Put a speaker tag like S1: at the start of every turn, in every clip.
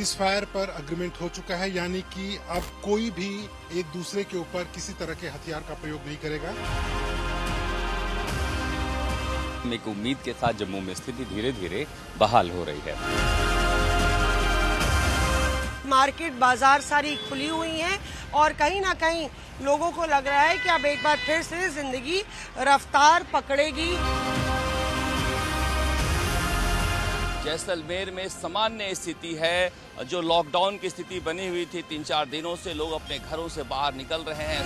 S1: Cease fire पर agreement हो चुका है, यानी कि अब कोई भी एक दूसरे के ऊपर किसी तरह के हथियार का प्रयोग नहीं करेगा।
S2: एक उम्मीद के साथ जम्मू में स्थिति धीरे धीरे बहाल हो रही है।
S3: मार्केट बाजार सारी खुली हुई हैं और कहीं ना कहीं लोगों को लग रहा है कि अब एक बार फिर से जिंदगी रफ्तार पकड़ेगी।
S2: जैसलमेर में सामान्य स्थिति है। जो लॉकडाउन की स्थिति बनी हुई थी 3-4 दिनों से, लोग अपने घरों से बाहर निकल रहे हैं।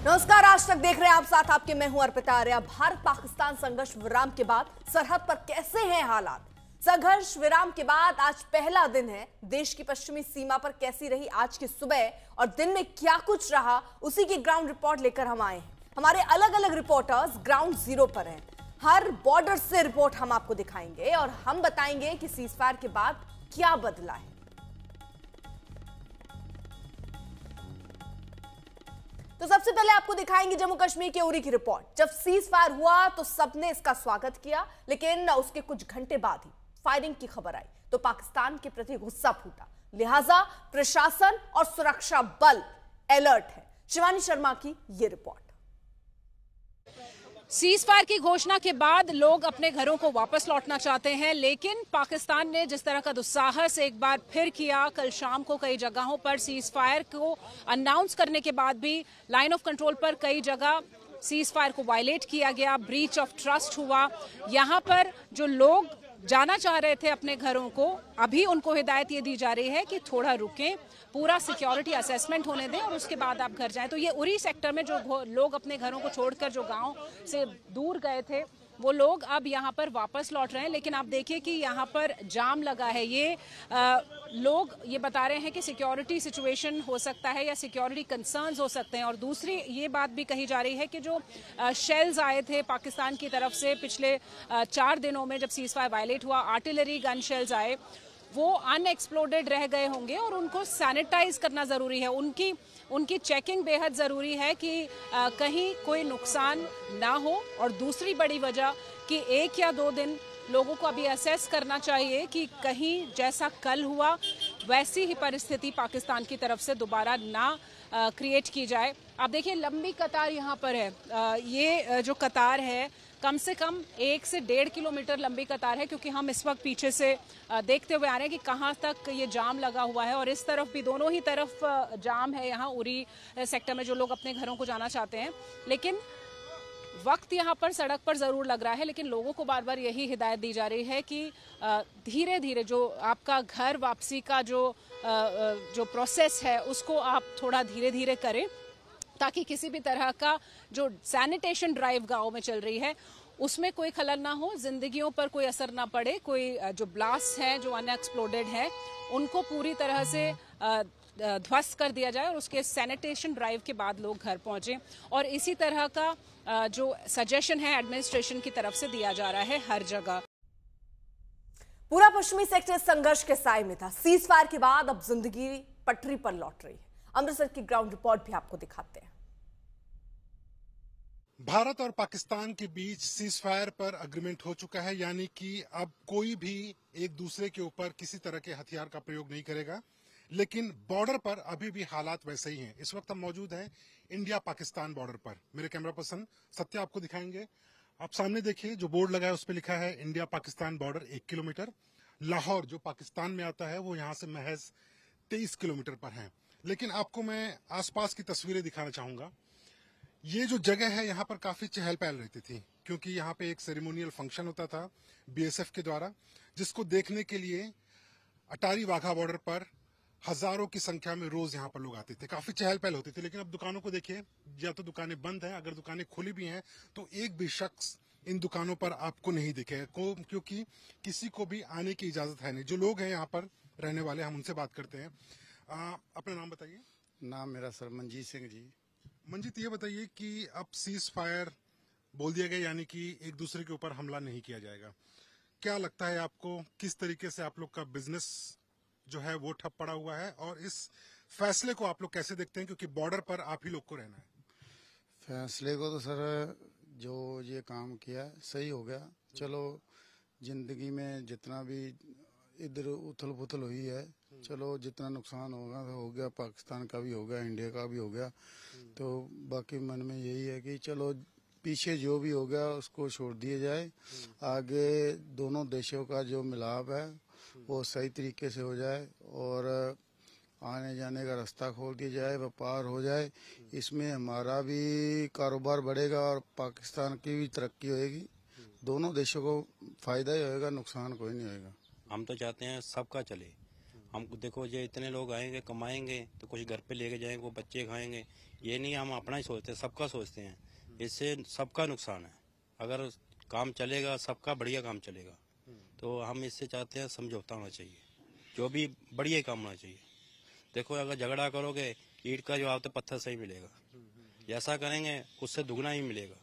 S4: नमस्कार, आज तक देख रहे हैं आप, साथ आपके मैं हूं अर्पिता आर्या। भारत पाकिस्तान संघर्ष विराम के बाद सरहद पर कैसे हैं हालात? संघर्ष विराम के बाद आज पहला दिन है। देश की पश्चिमी सीमा पर कैसी रही आज की सुबह और दिन में क्या कुछ रहा, उसी की ग्राउंड रिपोर्ट लेकर हम आए हैं। हमारे अलग अलग रिपोर्टर्स ग्राउंड जीरो पर हैं। हर बॉर्डर से रिपोर्ट हम आपको दिखाएंगे और हम बताएंगे कि सीज फायर के बाद क्या बदला है। तो सबसे पहले आपको दिखाएंगे जम्मू कश्मीर के उरी की रिपोर्ट। जब सीज फायर हुआ तो सबने इसका स्वागत किया, लेकिन उसके कुछ घंटे बाद ही फायरिंग की खबर आई तो पाकिस्तान के प्रति गुस्सा फूटा। लिहाजा प्रशासन और सुरक्षा बल अलर्ट है। शिवानी शर्मा की यह रिपोर्ट।
S5: सीज फायर की घोषणा के बाद लोग अपने घरों को वापस लौटना चाहते हैं, लेकिन पाकिस्तान ने जिस तरह का दुस्साहस एक बार फिर किया, कल शाम को कई जगहों पर सीज फायर को अनाउंस करने के बाद भी लाइन ऑफ कंट्रोल पर कई जगह सीज फायर को वायलेट किया गया, ब्रीच ऑफ ट्रस्ट हुआ। यहां पर जो लोग जाना चाह रहे थे अपने घरों को, अभी उनको हिदायत ये दी जा रही है कि थोड़ा रुकें, पूरा सिक्योरिटी असेसमेंट होने दें और उसके बाद आप घर जाएं। तो ये उरी सेक्टर में जो लोग अपने घरों को छोड़कर जो गांव से दूर गए थे, वो लोग अब यहाँ पर वापस लौट रहे हैं। लेकिन आप देखिए कि यहाँ पर जाम लगा है। ये लोग ये बता रहे हैं कि सिक्योरिटी सिचुएशन हो सकता है या सिक्योरिटी कंसर्न्स हो सकते हैं। और दूसरी ये बात भी कही जा रही है कि जो शेल्स आए थे पाकिस्तान की तरफ से पिछले 4 दिनों में, जब सीज फायर वायलेट हुआ, आर्टिलरी गन शेल्स आए, वो अनएक्सप्लोडेड रह गए होंगे और उनको सैनिटाइज करना ज़रूरी है। उनकी चेकिंग बेहद ज़रूरी है कि कहीं कोई नुकसान ना हो। और दूसरी बड़ी वजह कि 1 या 2 दिन लोगों को अभी असेस करना चाहिए कि कहीं जैसा कल हुआ वैसी ही परिस्थिति पाकिस्तान की तरफ से दोबारा ना क्रिएट की जाए। आप देखिए लंबी कतार यहाँ पर है। ये जो कतार है कम से कम 1 से 1.5 किलोमीटर लंबी कतार है, क्योंकि हम इस वक्त पीछे से देखते हुए आ रहे हैं कि कहाँ तक ये जाम लगा हुआ है। और इस तरफ भी, दोनों ही तरफ जाम है यहाँ उरी सेक्टर में, जो लोग अपने घरों को जाना चाहते हैं। लेकिन वक्त यहाँ पर सड़क पर ज़रूर लग रहा है, लेकिन लोगों को बार बार यही हिदायत दी जा रही है कि धीरे धीरे जो आपका घर वापसी का जो प्रोसेस है उसको आप थोड़ा धीरे धीरे करें, ताकि किसी भी तरह का जो सैनिटेशन ड्राइव गांव में चल रही है उसमें कोई खलल ना हो, जिंदगियों पर कोई असर ना पड़े। कोई जो ब्लास्ट हैं, जो अनएक्सप्लोडेड हैं, उनको पूरी तरह से ध्वस्त कर दिया जाए और उसके सैनिटेशन ड्राइव के बाद लोग घर पहुंचे। और इसी तरह का जो सजेशन है एडमिनिस्ट्रेशन की तरफ से दिया जा रहा है हर जगह।
S4: पूरा पश्चिमी सेक्टर संघर्ष के साए में था। सीज फायर के बाद अब जिंदगी पटरी पर लौट रही है। अमृतसर की ग्राउंड रिपोर्ट भी आपको दिखाते हैं।
S1: भारत और पाकिस्तान के बीच सीज फायर पर अग्रीमेंट हो चुका है, यानी कि अब कोई भी एक दूसरे के ऊपर किसी तरह के हथियार का प्रयोग नहीं करेगा। लेकिन बॉर्डर पर अभी भी हालात वैसे ही हैं। इस वक्त हम मौजूद हैं इंडिया पाकिस्तान बॉर्डर पर। मेरे कैमरा पर्सन सत्या आपको दिखाएंगे। आप सामने देखिए, जो बोर्ड लगा है उस पर लिखा है India Pakistan border 1 kilometre. Lahore जो पाकिस्तान में आता है वो यहाँ से महज 23 किलोमीटर पर है। लेकिन आपको मैं आसपास की तस्वीरें दिखाना चाहूंगा। ये जो जगह है यहाँ पर काफी चहल पहल रहती थी, क्योंकि यहाँ पे एक सेरेमोनियल फंक्शन होता था बीएसएफ के द्वारा, जिसको देखने के लिए अटारी वाघा बॉर्डर पर हजारों की संख्या में रोज यहाँ पर लोग आते थे। काफी चहल पहल होती थी। लेकिन अब दुकानों को देखिए, या तो दुकानें बंद हैं, अगर दुकानें खुली भी हैं तो एक भी शख्स इन दुकानों पर आपको नहीं दिखेगा, क्योंकि किसी को भी आने की इजाजत है नहीं। जो लोग हैं यहाँ पर रहने वाले, हम उनसे बात करते हैं। अपना नाम बताइए।
S6: नाम मेरा सर मंजीत सिंह जी।
S1: मंजीत, ये बताइए कि अब सीज फायर बोल दिया गया, यानी कि एक दूसरे के ऊपर हमला नहीं किया जाएगा। क्या लगता है आपको, किस तरीके से आप लोग का बिजनेस जो है वो ठप पड़ा हुआ है, और इस फैसले को आप लोग कैसे देखते हैं, क्योंकि बॉर्डर पर आप ही लोग को रहना है?
S6: फैसले को तो सर जो ये काम किया सही हो गया। चलो जिंदगी में जितना भी इधर उथल पुथल हुई है, चलो जितना नुकसान होगा तो हो गया, पाकिस्तान का भी हो गया, इंडिया का भी हो गया। तो बाकी मन में यही है कि चलो पीछे जो भी हो गया उसको छोड़ दिया जाए। आगे दोनों देशों का जो मिलाप है वो सही तरीके से हो जाए और आने जाने का रास्ता खोल दिया जाए, व्यापार हो जाए। इसमें हमारा भी कारोबार बढ़ेगा और पाकिस्तान की भी तरक्की होएगी। दोनों देशों को फायदा ही होएगा, नुकसान कोई नहीं होएगा।
S7: हम तो चाहते हैं सबका चले। हम देखो ये इतने लोग आएंगे कमाएंगे तो कुछ घर पे लेके जाएंगे, वो बच्चे खाएंगे। ये नहीं हम अपना ही सोचते, सबका सोचते हैं। इससे सबका नुकसान है। अगर काम चलेगा सबका बढ़िया काम चलेगा। तो हम इससे चाहते हैं समझौता होना चाहिए, जो भी बढ़िया काम होना चाहिए। देखो अगर झगड़ा करोगे ईंट का जवाब तो पत्थर से ही मिलेगा, जैसा करेंगे उससे दुगना ही मिलेगा।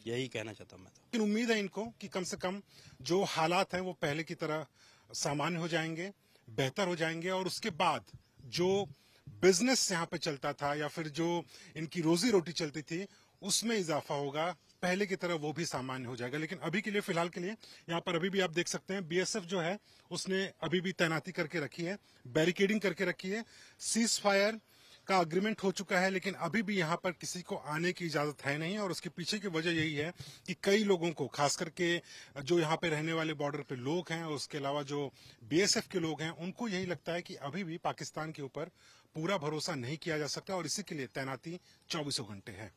S7: यही कहना चाहता हूँ मैं।
S1: लेकिन उम्मीद है इनको कि कम से कम जो हालात हैं वो पहले की तरह सामान्य हो जाएंगे, बेहतर हो जाएंगे और उसके बाद जो बिजनेस यहाँ पे चलता था या फिर जो इनकी रोजी रोटी चलती थी उसमें इजाफा होगा, पहले की तरह वो भी सामान्य हो जाएगा। लेकिन अभी के लिए, फिलहाल के लिए यहाँ पर अभी भी आप देख सकते हैं बीएसएफ जो है उसने अभी भी तैनाती करके रखी है, बैरिकेडिंग करके रखी है। सीज फायर का अग्रीमेंट हो चुका है लेकिन अभी भी यहाँ पर किसी को आने की इजाजत है नहीं और उसके पीछे की वजह यही है कि कई लोगों को, खास करके जो यहाँ पे रहने वाले बॉर्डर पे लोग हैं, उसके अलावा जो बीएसएफ के लोग हैं, उनको यही लगता है कि अभी भी पाकिस्तान के ऊपर पूरा भरोसा नहीं किया जा सकता और इसी के लिए तैनाती 24 घंटे है।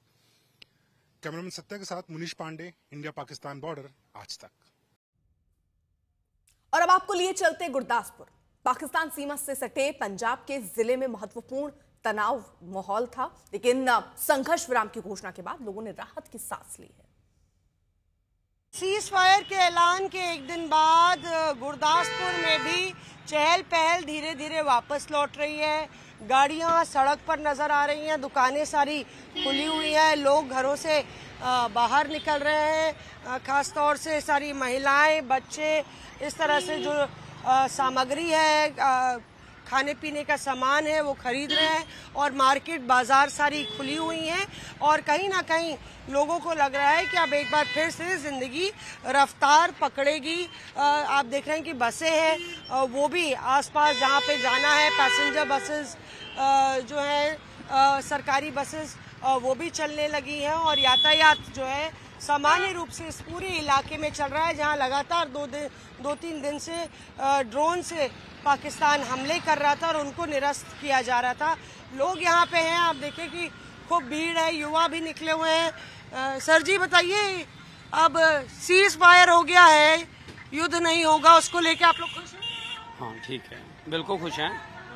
S1: कैमरामैन सत्या के साथ मुनीश पांडे, इंडिया पाकिस्तान बॉर्डर, आज तक।
S4: और अब आपको लिए चलते गुरदासपुर। पाकिस्तान सीमा से सटे पंजाब के जिले में महत्वपूर्ण तनाव माहौल था, लेकिन संघर्ष विराम की घोषणा के बाद लोगों ने राहत की सांस ली है।
S3: सीज फायर के ऐलान के एक दिन बाद गुरदासपुर में भी चहल पहल धीरे धीरे वापस लौट रही है। गाड़ियां सड़क पर नजर आ रही हैं, दुकानें सारी खुली हुई हैं, लोग घरों से बाहर निकल रहे हैं। खास तौर से सारी महिलाएं, बच्चे, इस तरह से जो सामग्री है, खाने पीने का सामान है, वो खरीद रहे हैं और मार्केट बाजार सारी खुली हुई हैं और कहीं ना कहीं लोगों को लग रहा है कि अब एक बार फिर से जिंदगी रफ्तार पकड़ेगी। आप देख रहे हैं कि बसें हैं, वो भी आसपास जहाँ पे जाना है, पैसेंजर बसेस जो है, सरकारी बसेस वो भी चलने लगी हैं और यातायात जो है सामान्य रूप से इस पूरे इलाके में चल रहा है, जहां लगातार दो तीन दिन से ड्रोन से पाकिस्तान हमले कर रहा था और उनको निरस्त किया जा रहा था। लोग यहाँ पे हैं, आप देखें कि खूब भीड़ है, युवा भी निकले हुए हैं। सर जी बताइए, अब सीज फायर हो गया है, युद्ध नहीं होगा, उसको लेके आप लोग खुश हैं?
S8: हाँ ठीक है, बिल्कुल खुश हैं।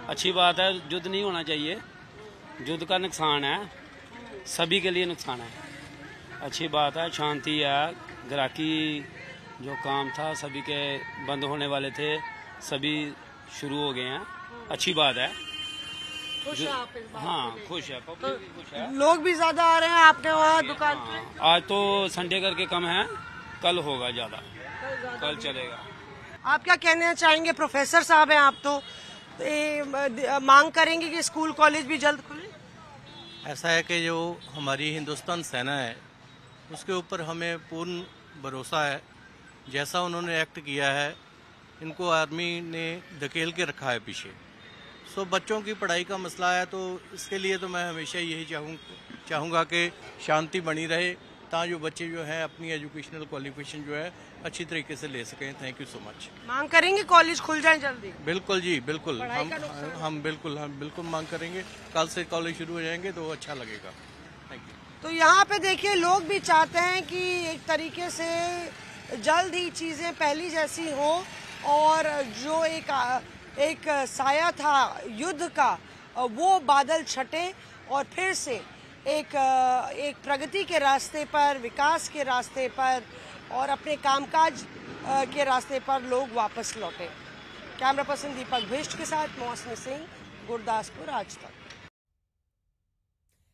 S8: अच्छी बात है, युद्ध नहीं होना चाहिए। युद्ध का नुकसान है, सभी के लिए नुकसान है। अच्छी बात है, शांति है। ग्राहकी जो काम था सभी के बंद होने वाले थे, सभी शुरू हो गए हैं। अच्छी बात है।
S3: खुश है आप इस बात
S8: हाँ खुश है, पब्लिक भी खुश है।
S3: लोग भी ज्यादा आ रहे हैं आपके वहाँ दुकान पे?
S8: आज तो संडे करके कम है, कल होगा ज्यादा, कल चलेगा।
S3: आप क्या कहना चाहेंगे? प्रोफेसर साहब हैं आप, तो मांग करेंगे कि स्कूल कॉलेज भी जल्द खुले?
S9: ऐसा है कि जो हमारी हिंदुस्तान सेना है उसके ऊपर हमें पूर्ण भरोसा है। जैसा उन्होंने एक्ट किया है, इनको आर्मी ने धकेल के रखा है पीछे। सो बच्चों की पढ़ाई का मसला है, तो इसके लिए तो मैं हमेशा यही चाहूँगा कि शांति बनी रहे, ताकि जो बच्चे जो हैं अपनी एजुकेशनल क्वालिफिकेशन जो है अच्छी तरीके से ले सकें। Thank you so much.
S3: मांग करेंगे कॉलेज खुल जाए जल्दी?
S9: बिल्कुल जी, बिल्कुल। हम बिल्कुल मांग करेंगे। कल से कॉलेज शुरू हो जाएंगे तो अच्छा लगेगा। Thank you.
S3: तो यहाँ पे देखिए, लोग भी चाहते हैं कि एक तरीके से जल्द ही चीजें पहली जैसी हो और जो एक साया था युद्ध का वो बादल छटे और फिर से एक प्रगति के रास्ते पर, विकास के रास्ते पर और अपने कामकाज के रास्ते पर लोग वापस लौटे। कैमरा पर्सन दीपक भिष्ट के साथ मौसमी सिंह, गुरदासपुर, आज तक।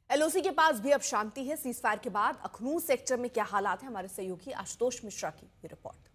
S4: एलओसी के पास भी अब शांति है। सीज फायर के बाद अखनूर सेक्टर में क्या हालात है, हमारे सहयोगी आशुतोष मिश्रा की ये रिपोर्ट।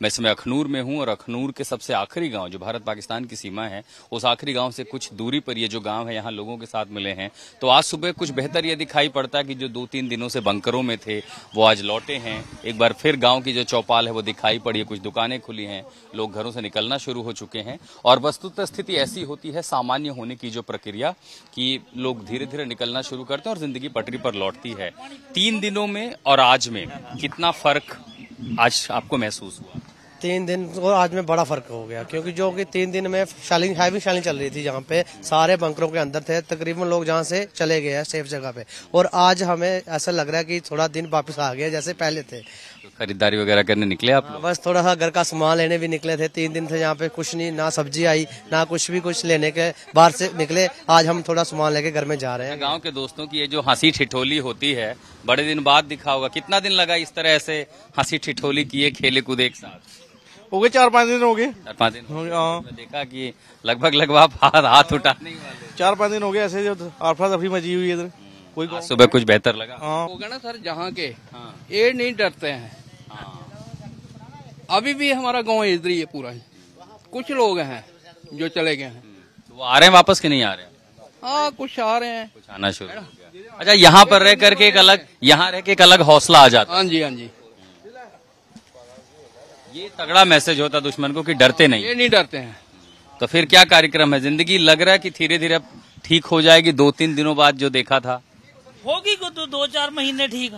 S2: मैं इसमें अखनूर में हूं और अखनूर के सबसे आखिरी गांव जो भारत पाकिस्तान की सीमा है, उस आखिरी गांव से कुछ दूरी पर ये जो गांव है, यहाँ लोगों के साथ मिले हैं। तो आज सुबह कुछ बेहतर ये दिखाई पड़ता है कि जो 2-3 दिनों से बंकरों में थे वो आज लौटे हैं। एक बार फिर गांव की जो चौपाल है वो दिखाई पड़ी है, कुछ दुकानें खुली हैं, लोग घरों से निकलना शुरू हो चुके हैं। और वस्तुतः स्थिति ऐसी होती है सामान्य होने की जो प्रक्रिया कि लोग धीरे धीरे निकलना शुरू करते हैं और जिंदगी पटरी पर लौटती है। 3 दिनों में और आज में कितना फर्क आज आपको महसूस हुआ?
S10: 3 दिन और आज में बड़ा फर्क हो गया, क्योंकि जो कि 3 दिन में हैवी शेलिंग चल रही थी, जहाँ पे सारे बंकरों के अंदर थे, तकरीबन लोग जहाँ से चले गए हैं सेफ जगह पे, और आज हमें ऐसा लग रहा है कि थोड़ा दिन वापस आ गया जैसे पहले थे।
S2: तो खरीदारी वगैरह करने निकले आप लोग?
S10: बस थोड़ा सा घर का सामान लेने भी निकले थे। 3 दिन से यहाँ पे कुछ नहीं, ना सब्जी आई ना कुछ लेने के बाहर से निकले। आज हम थोड़ा सामान लेके घर में जा रहे हैं।
S2: गाँव के दोस्तों की ये जो हंसी ठिठोली होती है बड़े दिन बाद दिखा होगा। कितना दिन लगा इस तरह से हंसी ठिठोली किए, खेले कूदे एक साथ?
S11: हो गए 4-5 दिन हो गए।
S2: 4-5 दिन हो गए। देखा कि लगभग आप हाथ उठाने वाले।
S11: 4-5 दिन हो गए ऐसे, जो आफरा तफरी मची हुई है इधर। कोई
S2: सुबह कुछ बेहतर लगा
S12: होगा ना सर, जहाँ के ये नहीं डरते हैं। अभी भी हमारा गांव इधर ही है पूरा ही। कुछ लोग हैं जो चले गए हैं।
S2: तो वो आ रहे हैं वापस कि नहीं आ रहे हैं?
S12: हाँ, कुछ आ रहे हैं,
S2: कुछ आना शुरू हो गया। अच्छा, यहाँ पर रह करके एक अलग हौसला आ जाता है।
S12: हाँ जी, हाँ जी।
S2: ये तगड़ा मैसेज होता दुश्मन को कि डरते नहीं,
S12: ये नहीं डरते हैं।
S2: तो फिर क्या कार्यक्रम है? जिंदगी लग रहा है कि धीरे धीरे ठीक हो जाएगी 2-3 दिनों बाद जो देखा था?
S13: होगी को तो 2-4 महीने ठीक,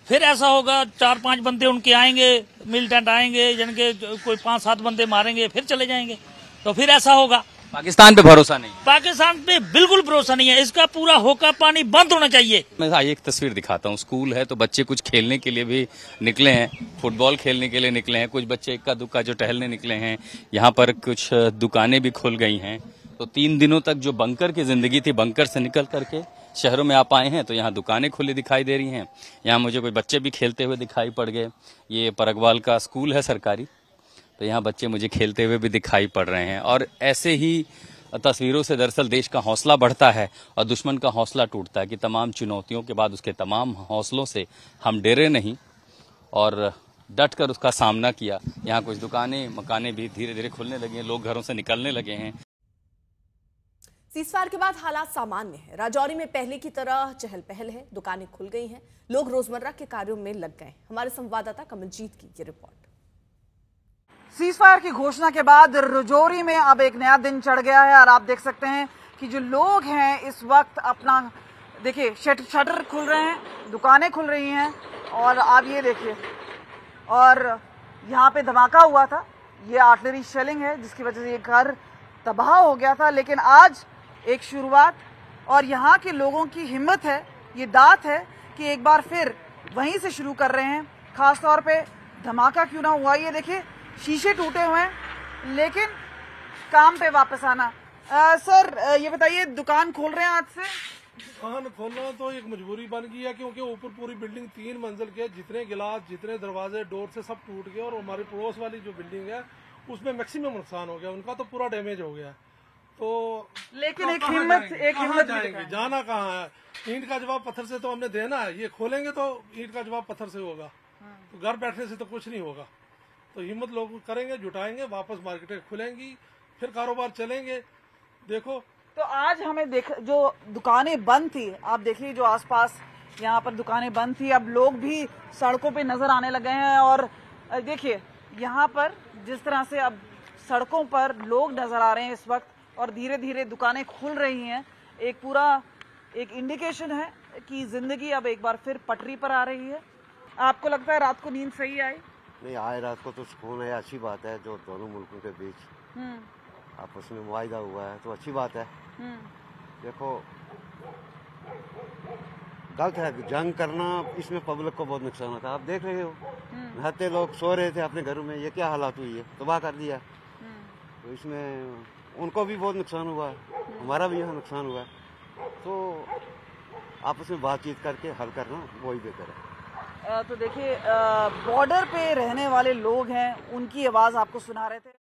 S13: फिर ऐसा होगा 4-5 बंदे उनके आएंगे, मिलिटेंट आएंगे, जिनके कोई 5-7 बंदे मारेंगे, फिर चले जाएंगे। तो फिर ऐसा होगा।
S2: पाकिस्तान पे भरोसा नहीं?
S13: पाकिस्तान पे बिल्कुल भरोसा नहीं है। इसका पूरा होका पानी बंद होना चाहिए।
S2: मैं आइए एक तस्वीर दिखाता हूँ। स्कूल है तो बच्चे कुछ खेलने के लिए भी निकले हैं, फुटबॉल खेलने के लिए निकले हैं, कुछ बच्चे इक्का दुक्का जो टहलने निकले हैं। यहाँ पर कुछ दुकानें भी खुल गई हैं। तो 3 दिनों तक जो बंकर की जिंदगी थी, बंकर से निकल करके शहरों में आप आए हैं तो यहाँ दुकानें खुली दिखाई दे रही हैं। यहाँ मुझे कोई बच्चे भी खेलते हुए दिखाई पड़ गए। ये परगवाल का स्कूल है सरकारी, तो यहाँ बच्चे मुझे खेलते हुए भी दिखाई पड़ रहे हैं। और ऐसे ही तस्वीरों से दरअसल देश का हौसला बढ़ता है और दुश्मन का हौसला टूटता है कि तमाम चुनौतियों के बाद उसके तमाम हौसलों से हम डरे नहीं और डट कर उसका सामना किया। यहाँ कुछ दुकानें मकानें भी धीरे धीरे खुलने लगी हैं, लोग घरों से निकलने लगे हैं।
S4: सीज़फायर के बाद हालात सामान्य है। राजौरी में पहले की तरह चहल पहल है, दुकानें खुल गई हैं, लोग रोजमर्रा के कार्यों में लग गए। हमारे संवाददाता कमलजीत की ये रिपोर्ट।
S14: सीज़फायर की घोषणा के बाद राजौरी में अब एक नया दिन चढ़ गया है और आप देख सकते हैं कि जो लोग हैं इस वक्त अपना देखिए शटर खुल रहे हैं, दुकानें खुल रही हैं। और आप ये देखिए, और यहाँ पे धमाका हुआ था, ये आर्टिलरी शेलिंग है जिसकी वजह से ये घर तबाह हो गया था। लेकिन आज एक शुरुआत, और यहाँ के लोगों की हिम्मत है, ये दात है कि एक बार फिर वहीं से शुरू कर रहे हैं। खास तौर पे धमाका क्यों ना हुआ, ये देखिए शीशे टूटे हुए हैं, लेकिन काम पे वापस आना। सर ये बताइए, दुकान खोल रहे हैं आज से?
S15: दुकान खोलना तो एक मजबूरी बन गई है, क्योंकि ऊपर पूरी बिल्डिंग 3 मंजिल के, जितने गिलास जितने दरवाजे डोर से सब टूट गए। और हमारी पड़ोस वाली जो बिल्डिंग है उसमें मैक्सिमम नुकसान हो गया, उनका तो पूरा डैमेज हो गया। तो
S14: लेकिन एक हिम्मत
S15: जाएंगे, जाना कहाँ है? ईंट का जवाब पत्थर से तो हमने देना है। ये खोलेंगे तो ईंट का जवाब पत्थर से होगा, तो घर बैठने से तो कुछ नहीं होगा। तो हिम्मत लोग करेंगे, जुटाएंगे, वापस मार्केटें खुलेंगी, फिर कारोबार चलेंगे। देखो
S14: तो आज हमें जो दुकानें बंद थी, आप देखिए जो आसपास यहाँ पर दुकानें बंद थी, अब लोग भी सड़कों पे नजर आने लगे हैं। और देखिए यहाँ पर जिस तरह से अब सड़कों पर लोग नजर आ रहे हैं इस वक्त, और धीरे धीरे दुकानें खुल रही हैं, एक पूरा एक इंडिकेशन है कि जिंदगी अब एक बार फिर पटरी पर आ रही है। आपको लगता है रात को नींद सही आई?
S16: नहीं आए, रात को तो सुकून है, अच्छी बात है। जो दोनों मुल्कों के बीच आपस में मुआहिदा हुआ है तो अच्छी बात है। देखो गलत है जंग करना, इसमें पब्लिक को बहुत नुकसान होता है। आप देख रहे हो, नहाते लोग सो रहे थे अपने घरों में, ये क्या हालात हुई है, तबाह कर दिया। तो इसमें उनको भी बहुत नुकसान हुआ है, हमारा भी यहाँ नुकसान हुआ है। तो आपस में बातचीत करके हल करना वही बेहतर है।
S14: तो देखिए बॉर्डर पे रहने वाले लोग हैं, उनकी आवाज आपको सुना रहे थे।